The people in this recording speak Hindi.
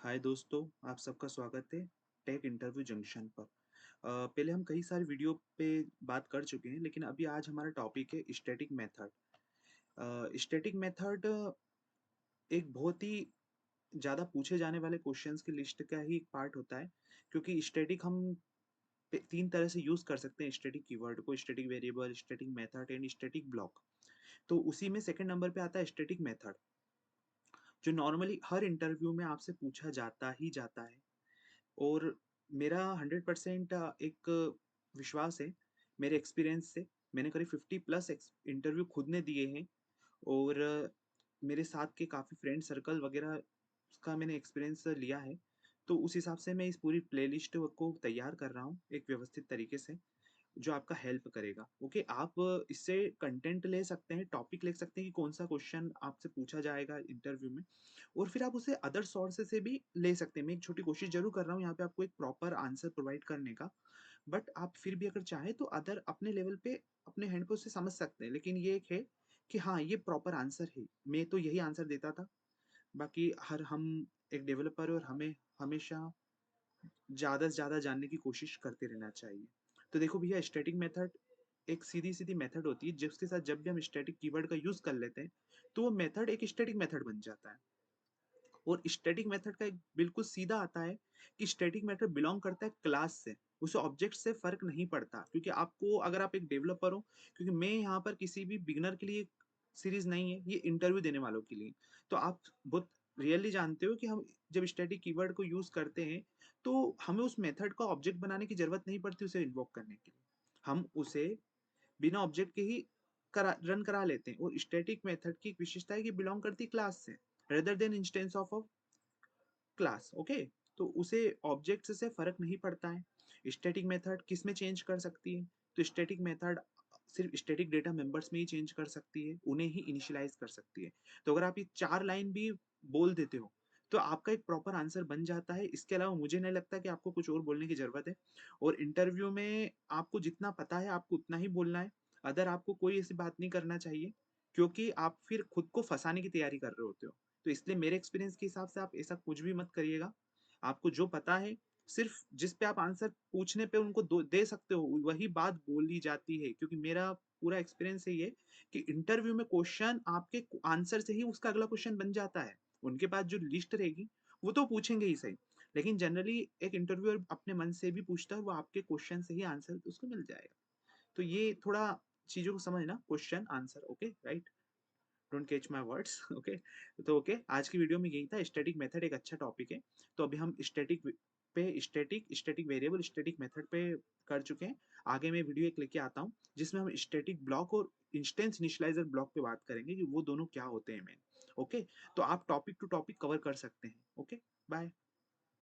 हाय दोस्तों, आप सबका स्वागत है टेक इंटरव्यू जंक्शन पर। पहले हम कई सारे वीडियो पे बात कर चुके हैं, लेकिन अभी आज हमारा टॉपिक है स्टैटिक मेथड। स्टैटिक मेथड एक बहुत ही ज़्यादा पूछे जाने वाले क्वेश्चंस की लिस्ट का ही एक पार्ट होता है, क्योंकि स्टैटिक हम 3 तरह से यूज़ कर सकते हैं स्टैटिक कीवर्ड को: static variable, static method and static block. तो उसी में सेकंड नंबर पे आता है स्टैटिक मेथड, जो नॉर्मली हर इंटरव्यू में आपसे पूछा जाता ही जाता है। और मेरा 100% एक विश्वास है, मेरे एक्सपीरियंस से। मैंने करीब 50 प्लस इंटरव्यू खुद ने दिए हैं, और मेरे साथ के काफ़ी फ्रेंड सर्कल वगैरह का मैंने एक्सपीरियंस लिया है। तो उस हिसाब से मैं इस पूरी प्लेलिस्ट को तैयार कर रहा हूँ एक व्यवस्थित तरीके से, जो आपका हेल्प करेगा। ओके, आप इससे कंटेंट ले सकते हैं, टॉपिक ले सकते हैं कि कौन-सा क्वेश्चन आपसे पूछा जाएगा इंटरव्यू में, और फिर आप उसे अदर सोर्सेज़ से भी ले सकते हैं। मैं एक छोटी कोशिश ज़रूर कर रहा हूँ यहाँ पे आपको एक प्रॉपर आंसर प्रोवाइड करने का, बट आप फिर भी अगर चाहें तो अदर अपने लेवल पे, अपने हैंड पे उसे समझ सकते हैं। लेकिन ये एक है कि हाँ, ये प्रॉपर आंसर है। मैं तो यही आंसर देता था, बाकी हर हम एक डेवलपर हैं और हमें हमेशा ज़्यादा से ज़्यादा जानने की कोशिश करते रहना चाहिए। तो देखो भैया, स्टैटिक मेथड एक सीधी-सीधी मेथड होती है, जिसके साथ जब भी हम स्टैटिक कीवर्ड का यूज़ कर लेते हैं, तो वो मेथड एक स्टैटिक मेथड बन जाता है। और स्टैटिक मेथड का एक बिल्कुल सीधा आता है कि स्टैटिक मेथड बिलॉन्ग करता है क्लास से, उसे ऑब्जेक्ट से फ़र्क नहीं पड़ता। क्योंकि आपको, अगर आप एक डेवलपर हो, क्योंकि मैं यहाँ पर किसी भी बिगिनर के लिए सीरीज़ नहीं है, ये इंटरव्यू देने वालों के लिए। तो आप बहुत रियली जानते हो कि हम जब स्टैटिक कीवर्ड को यूज़ करते हैं, तो हमें उस मेथड का ऑब्जेक्ट बनाने की ज़रूरत नहीं पड़ती उसे इन्वोक करने के लिए। हम उसे बिना ऑब्जेक्ट के ही रन करा लेते हैं। और स्टैटिक मेथड की एक विशेषता है कि बिलॉन्ग करती है क्लास से, rather than instance of a class. Okay, तो उसे ऑब्जेक्ट्स से फर्क नहीं पड़ता है। स्टैटिक मेथड किस में चेंज कर सकती है? तो स्टैटिक मेथड सिर्फ स्टैटिक डेटा मेंबर्स में ही चेंज कर सकती है, उन्हें ही इनिशियलाइज कर सकती है। तो अगर आप ये 4 लाइन भी बोल देते हो, तो आपका एक प्रॉपर आंसर बन जाता है। इसके अलावा मुझे नहीं लगता कि आपको कुछ और बोलने की ज़रूरत है। और इंटरव्यू में आपको जितना पता है, आपको उतना ही बोलना है। अदर आपको कोई ऐसी बात नहीं करना चाहिए, क्योंकि आप फिर खुद को फँसाने की तैयारी कर रहे होते हो। तो इसलिए मेरे एक्सपीरियंस के हिसाब से आप ऐसा कुछ भी मत करिएगा। आपको जो पता है, सिर्फ़ जिस पे आप आंसर पूछने पे उनको दो दे सकते हो, वही बात बोली जाती है। क्योंकि मेरा पूरा एक्सपीरियंस है ये, कि इंटरव्यू में क्वेश्चन आपके आंसर से ही उसका अगला क्वेश्चन बन जाता है। उनके पास जो लिस्ट रहेगी, वो तो पूछेंगे ही सही। लेकिन जनरली एक इंटरव्यूअर अपने मन से भी पूछता है, वो आपके क्वेश्चन से ही आंसर उसको मिल जाएगा। तो ये थोड़ा चीज़ों को समझना, question answer, okay, right? Don't catch my words. Okay. तो ओके, आज की वीडियो में यही था। स्टैटिक मेथड एक अच्छा टॉपिक है। तो अभी हम स्टैटिक वेरिएबल, स्टैटिक मेथड पे कर चुके हैं। आगे मैं वीडियो एक लेके आता हूँ, जिसमें हम स्टैटिक ब्लॉक और इंस्टेंस इनिशियलाइज़र ब्लॉक पे बात करेंगे कि वो दोनों क्या होते हैं मेन। ओके, तो आप टॉपिक टू टॉपिक कवर कर सकते हैं। Okay, bye.